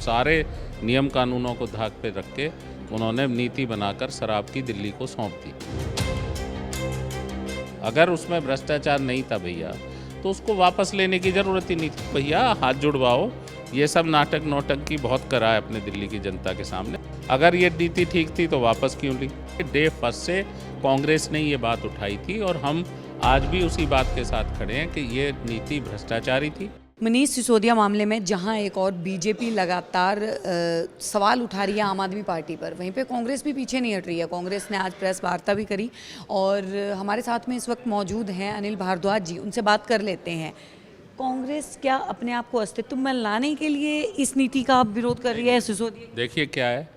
सारे नियम कानूनों को धाक पे रख के उन्होंने नीति बनाकर शराब की दिल्ली को सौंप दी। अगर उसमें भ्रष्टाचार नहीं था भैया तो उसको वापस लेने की ज़रूरत ही नहीं थी। भैया हाथ जुड़वाओ, ये सब नाटक नौटंकी बहुत करा है अपने दिल्ली की जनता के सामने। अगर ये नीति ठीक थी तो वापस क्यों ली? डे फर्स्ट से कांग्रेस ने ये बात उठाई थी और हम आज भी उसी बात के साथ खड़े हैं कि ये नीति भ्रष्टाचारी थी। मनीष सिसोदिया मामले में जहां एक और बीजेपी लगातार सवाल उठा रही है आम आदमी पार्टी पर, वहीं पे कांग्रेस भी पीछे नहीं हट रही है। कांग्रेस ने आज प्रेस वार्ता भी करी और हमारे साथ में इस वक्त मौजूद हैं अनिल भारद्वाज जी, उनसे बात कर लेते हैं। कांग्रेस क्या अपने आप को अस्तित्व में लाने के लिए इस नीति का विरोध कर रही है सिसोदिया? देखिए क्या है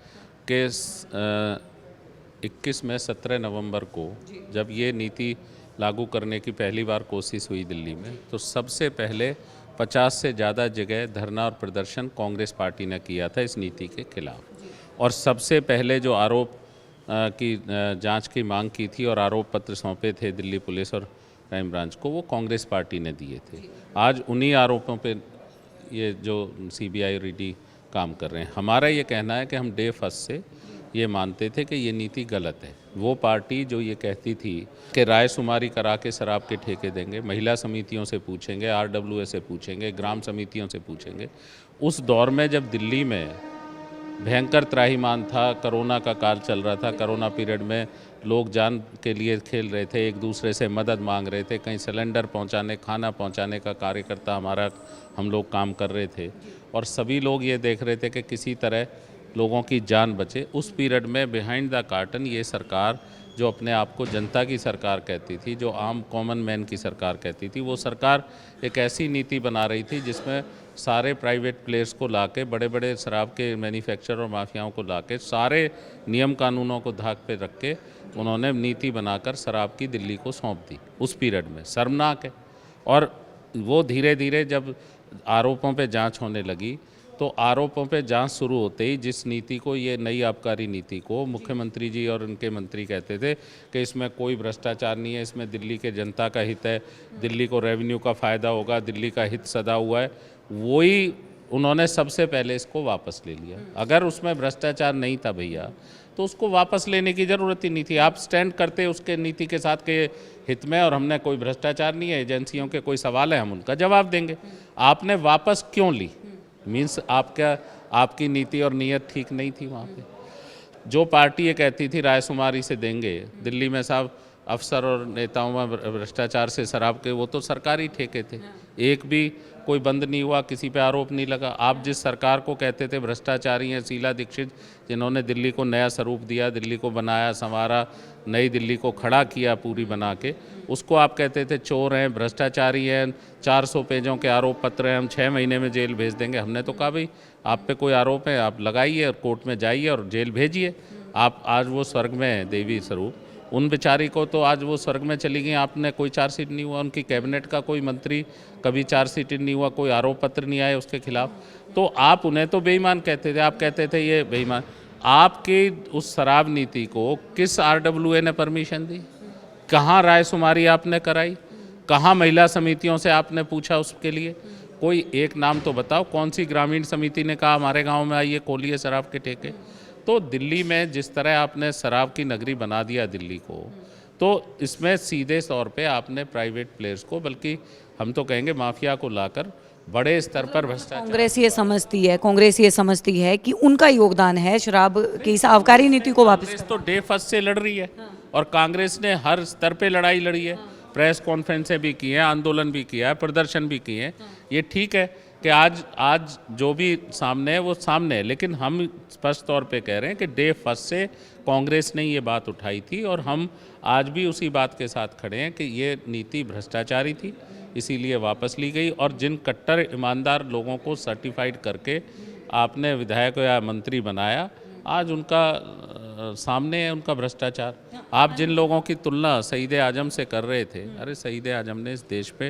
कि 21 में 17 नवंबर को जब ये नीति लागू करने की पहली बार कोशिश हुई दिल्ली में, तो सबसे पहले 50 से ज़्यादा जगह धरना और प्रदर्शन कांग्रेस पार्टी ने किया था इस नीति के खिलाफ। और सबसे पहले जो आरोप की जांच की मांग की थी और आरोप पत्र सौंपे थे दिल्ली पुलिस और क्राइम ब्रांच को, वो कांग्रेस पार्टी ने दिए थे। आज उन्हीं आरोपों पे ये जो सीबीआई और ईडी काम कर रहे हैं। हमारा ये कहना है कि हम डे फर्स्ट से ये मानते थे कि ये नीति गलत है। वो पार्टी जो ये कहती थी कि रायशुमारी करा के शराब के ठेके देंगे, महिला समितियों से पूछेंगे, आरडब्ल्यूए से पूछेंगे, ग्राम समितियों से पूछेंगे, उस दौर में जब दिल्ली में भयंकर त्राहिमाम था, कोरोना का काल चल रहा था, कोरोना पीरियड में लोग जान के लिए खेल रहे थे, एक दूसरे से मदद मांग रहे थे, कहीं सिलेंडर पहुंचाने, खाना पहुंचाने का कार्यकर्ता हम लोग काम कर रहे थे और सभी लोग ये देख रहे थे कि किसी तरह लोगों की जान बचे। उस पीरियड में बिहाइंड द कार्टन ये सरकार जो अपने आप को जनता की सरकार कहती थी, जो आम कॉमन मैन की सरकार कहती थी, वो सरकार एक ऐसी नीति बना रही थी जिसमें सारे प्राइवेट प्लेयर्स को लाके, बड़े बड़े शराब के मैन्युफैक्चरर और माफियाओं को लाके, सारे नियम कानूनों को धाक पे रख के उन्होंने नीति बनाकर शराब की दिल्ली को सौंप दी। उस पीरियड में शर्मनाक है। और वो धीरे धीरे जब आरोपों पे जांच होने लगी तो आरोपों पे जांच शुरू होते ही जिस नीति को, ये नई आबकारी नीति को, मुख्यमंत्री जी और उनके मंत्री कहते थे कि इसमें कोई भ्रष्टाचार नहीं है, इसमें दिल्ली के जनता का हित है, दिल्ली को रेवेन्यू का फ़ायदा होगा, दिल्ली का हित सदा हुआ है, वही उन्होंने सबसे पहले इसको वापस ले लिया। अगर उसमें भ्रष्टाचार नहीं था भैया तो उसको वापस लेने की ज़रूरत ही नहीं थी। आप स्टैंड करते उसके नीति के साथ के हित में और हमने कोई भ्रष्टाचार नहीं है, एजेंसियों के कोई सवाल है हम उनका जवाब देंगे। आपने वापस क्यों ली? मीन्स आपकी नीति और नीयत ठीक नहीं थी। वहाँ पे जो पार्टी ये कहती थी रायशुमारी से देंगे, दिल्ली में साहब अफसर और नेताओं में भ्रष्टाचार से शराब के, वो तो सरकारी ठेके थे, एक भी कोई बंद नहीं हुआ, किसी पे आरोप नहीं लगा। आप जिस सरकार को कहते थे भ्रष्टाचारी हैं, शीला दीक्षित जिन्होंने दिल्ली को नया स्वरूप दिया, दिल्ली को बनाया संवारा, नई दिल्ली को खड़ा किया पूरी बना के, उसको आप कहते थे चोर हैं, भ्रष्टाचारी हैं, 400 पेजों के आरोप पत्र हैं, हम 6 महीने में जेल भेज देंगे। हमने तो कहा भाई आप पे कोई आरोप है आप लगाइए और कोर्ट में जाइए और जेल भेजिए। आप आज वो स्वर्ग में है देवी स्वरूप, उन बेचारी को तो आज वो स्वर्ग में चली गई। आपने कोई चार्जशीट नहीं हुआ, उनकी कैबिनेट का कोई मंत्री कभी चार्जशीट नहीं हुआ, कोई आरोप पत्र नहीं आए उसके खिलाफ। तो आप उन्हें तो बेईमान कहते थे, आप कहते थे ये बेईमान। आपकी उस शराब नीति को किस आरडब्ल्यूए ने परमिशन दी? कहाँ रायशुमारी आपने कराई? कहाँ महिला समितियों से आपने पूछा उसके लिए? कोई एक नाम तो बताओ, कौन सी ग्रामीण समिति ने कहा हमारे गांव में आइए खोलिए शराब के ठेके? तो दिल्ली में जिस तरह आपने शराब की नगरी बना दिया दिल्ली को, तो इसमें सीधे तौर पे आपने प्राइवेट प्लेयर्स को, बल्कि हम तो कहेंगे माफिया को लाकर बड़े स्तर पर भ्रष्टाचार। कांग्रेस ये समझती है कि उनका योगदान है शराब की इस आबकारी नीति को वापस। कांग्रेस तो डे फर्स्ट से लड़ रही है और कांग्रेस ने हर स्तर पे लड़ाई लड़ी है, प्रेस कॉन्फ्रेंसें भी की हैं, आंदोलन भी किया है, प्रदर्शन भी किए हैं। ये ठीक है कि आज जो भी सामने है वो सामने है, लेकिन हम स्पष्ट तौर पे कह रहे हैं कि डे फर्स्ट से कांग्रेस ने ये बात उठाई थी और हम आज भी उसी बात के साथ खड़े हैं कि ये नीति भ्रष्टाचारी थी, इसीलिए वापस ली गई। और जिन कट्टर ईमानदार लोगों को सर्टिफाइड करके आपने विधायक या मंत्री बनाया, आज उनका सामने है उनका भ्रष्टाचार। आप जिन लोगों की तुलना शहीद आजम से कर रहे थे, अरे शहीद आजम ने इस देश पे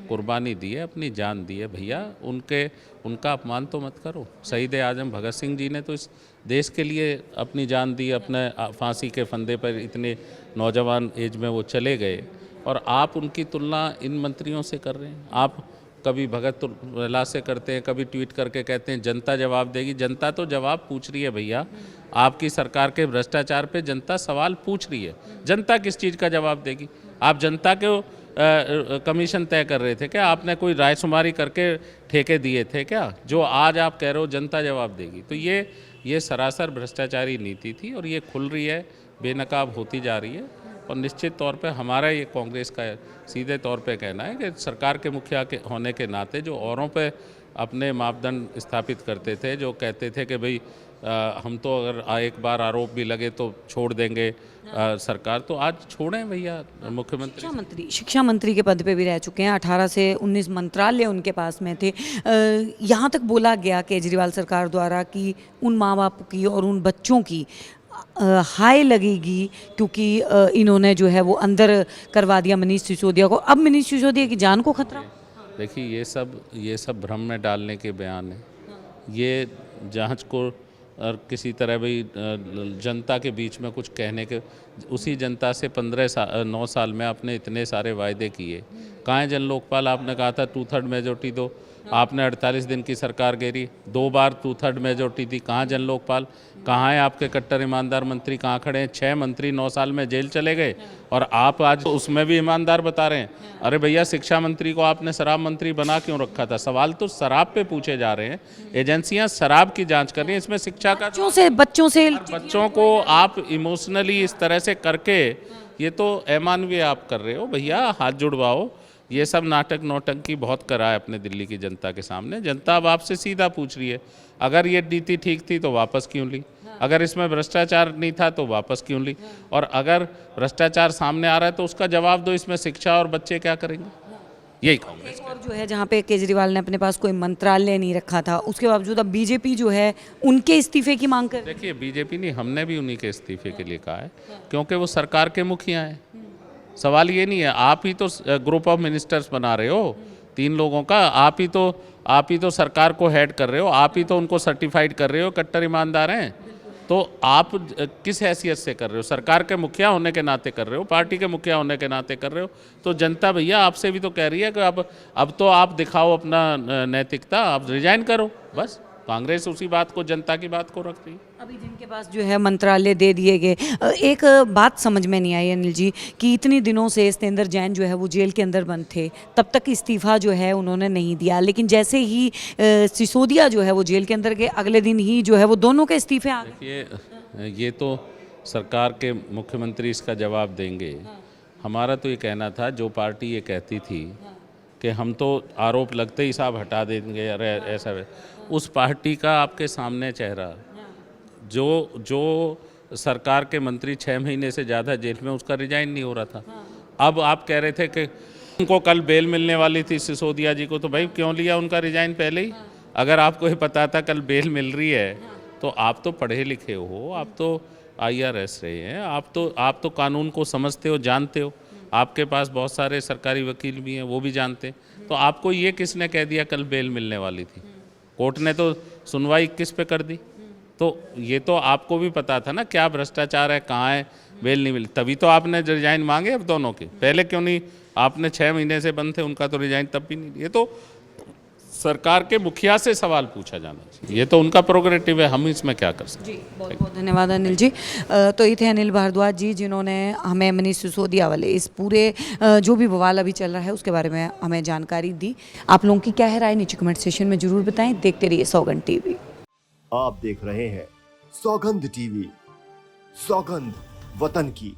कुर्बानी दी है, अपनी जान दी है भैया, उनका अपमान तो मत करो। शहीद आजम भगत सिंह जी ने तो इस देश के लिए अपनी जान दी, अपने फांसी के फंदे पर इतने नौजवान एज में वो चले गए और आप उनकी तुलना इन मंत्रियों से कर रहे हैं। आप कभी भगत प्रहलाद से करते हैं, कभी ट्वीट करके कहते हैं जनता जवाब देगी। जनता तो जवाब पूछ रही है भैया, आपकी सरकार के भ्रष्टाचार पे जनता सवाल पूछ रही है। जनता किस चीज़ का जवाब देगी? आप जनता को कमीशन तय कर रहे थे क्या? आपने कोई रायशुमारी करके ठेके दिए थे क्या? जो आज आप कह रहे हो जनता जवाब देगी। तो ये सरासर भ्रष्टाचारी नीति थी और ये खुल रही है, बेनकाब होती जा रही है। और निश्चित तौर पे हमारा ये कांग्रेस का सीधे तौर पे कहना है कि सरकार के मुखिया के होने के नाते जो औरों पे अपने मापदंड स्थापित करते थे, जो कहते थे कि भाई हम तो अगर एक बार आरोप भी लगे तो छोड़ देंगे सरकार, तो आज छोड़ें भैया। मुख्यमंत्री शिक्षा मंत्री के पद पे भी रह चुके हैं, 18 से 19 मंत्रालय उनके पास में थे। यहाँ तक बोला गया केजरीवाल सरकार द्वारा कि उन माँ बाप की और उन बच्चों की हाय लगेगी क्योंकि इन्होंने जो है वो अंदर करवा दिया मनीष सिसोदिया को। अब मनीष सिसोदिया की जान को खतरा। देखिए ये सब भ्रम में डालने के बयान है। ये जांच को और किसी तरह भाई जनता के बीच में कुछ कहने के, उसी जनता से 9 साल में आपने इतने सारे वायदे किए। कहाँ है जन लोकपाल? आपने कहा था 2/3 मेजोरिटी दो, आपने 48 दिन की सरकार घेरी, 2 बार 2/3 मेजोरिटी दी। कहाँ जन लोकपाल? कहाँ है आपके कट्टर ईमानदार मंत्री? कहाँ खड़े हैं? 6 मंत्री 9 साल में जेल चले गए और आप आज उसमें भी ईमानदार बता रहे हैं। अरे भैया, शिक्षा मंत्री को आपने शराब मंत्री बना क्यों रखा था? सवाल तो शराब पे पूछे जा रहे हैं। एजेंसियां शराब की जांच कर रही हैं, इसमें शिक्षा का बच्चों को आप इमोशनली इस तरह से करके, ये तो अमानवीय आप कर रहे हो भैया। हाथ जुड़वाओ। ये सब नाटक नौटंकी बहुत करा है अपने दिल्ली की जनता के सामने। जनता अब आपसे सीधा पूछ रही है, अगर ये नीति ठीक थी तो वापस क्यों ली? अगर इसमें भ्रष्टाचार नहीं था तो वापस क्यों ली? और अगर भ्रष्टाचार सामने आ रहा है तो उसका जवाब दो। इसमें शिक्षा और बच्चे क्या करेंगे? यही कांग्रेस और जो है जहाँ पे केजरीवाल ने अपने पास कोई मंत्रालय नहीं रखा था, उसके बावजूद अब बीजेपी जो है उनके इस्तीफे की मांग कर। देखिए, बीजेपी नहीं, हमने भी उन्हीं के इस्तीफे के लिए कहा है, क्योंकि वो सरकार के मुखिया हैं। सवाल ये नहीं है, आप ही तो ग्रुप ऑफ मिनिस्टर्स बना रहे हो 3 लोगों का, आप ही तो सरकार को हेड कर रहे हो, आप ही तो उनको सर्टिफाइड कर रहे हो कट्टर ईमानदार हैं। तो आप किस हैसियत से कर रहे हो? सरकार के मुखिया होने के नाते कर रहे हो, पार्टी के मुखिया होने के नाते कर रहे हो। तो जनता भैया आपसे भी तो कह रही है कि अब तो आप दिखाओ अपना नैतिकता, आप रिजाइन करो। बस कांग्रेस उसी बात को, जनता की बात को रख रही है। अभी जिनके पास जो है मंत्रालय दे दिए गए, एक बात समझ में नहीं आई अनिल जी कि इतनी दिनों से सत्येंद्र जैन जो है वो जेल के अंदर बंद थे, तब तक इस्तीफा जो है उन्होंने नहीं दिया, लेकिन जैसे ही सिसोदिया जो है वो जेल के अंदर गए, अगले दिन ही जो है वो दोनों के इस्तीफे आ गए। देखिए, ये तो सरकार के मुख्यमंत्री इसका जवाब देंगे। हमारा तो ये कहना था, जो पार्टी ये कहती थी कि हम तो आरोप लगते ही साहब हटा देंगे, अरे ऐसा, उस पार्टी का आपके सामने चेहरा, जो सरकार के मंत्री 6 महीने से ज़्यादा जेल में, उसका रिजाइन नहीं हो रहा था। अब आप कह रहे थे कि उनको कल बेल मिलने वाली थी सिसोदिया जी को, तो भाई क्यों लिया उनका रिजाइन पहले ही? अगर आपको ये पता था कल बेल मिल रही है, तो आप तो पढ़े लिखे हो, आप तो IRS रहे हैं, आप तो कानून को समझते हो, जानते हो। आपके पास बहुत सारे सरकारी वकील भी हैं, वो भी जानते हैं। तो आपको ये किसने कह दिया कल बेल मिलने वाली थी? कोर्ट ने तो सुनवाई 21 पे कर दी। तो ये तो आपको भी पता था ना क्या भ्रष्टाचार है, कहाँ है, बेल नहीं मिली, तभी तो आपने रिजाइन मांगे अब दोनों के। पहले क्यों नहीं? आपने 6 महीने से बंद थे, उनका तो रिजाइन तब भी नहीं। ये तो सरकार के मुखिया से सवाल पूछा जाना चाहिए, ये तो उनका प्रोग्रेटिव है, हम इसमें क्या कर सकते हैं। जी, बहुत बहुत धन्यवाद अनिल जी। तो ये थे अनिल भारद्वाज जी, जिन्होंने हमें मनीष सिसोदिया वाले इस पूरे जो भी बवाल अभी चल रहा है उसके बारे में हमें जानकारी दी। आप लोगों की क्या है राय, नीचे कमेंट सेशन में जरूर बताएं। देखते रहिए सौगंध टीवी। आप देख रहे हैं सौगंध टीवी, सौगंध वतन की।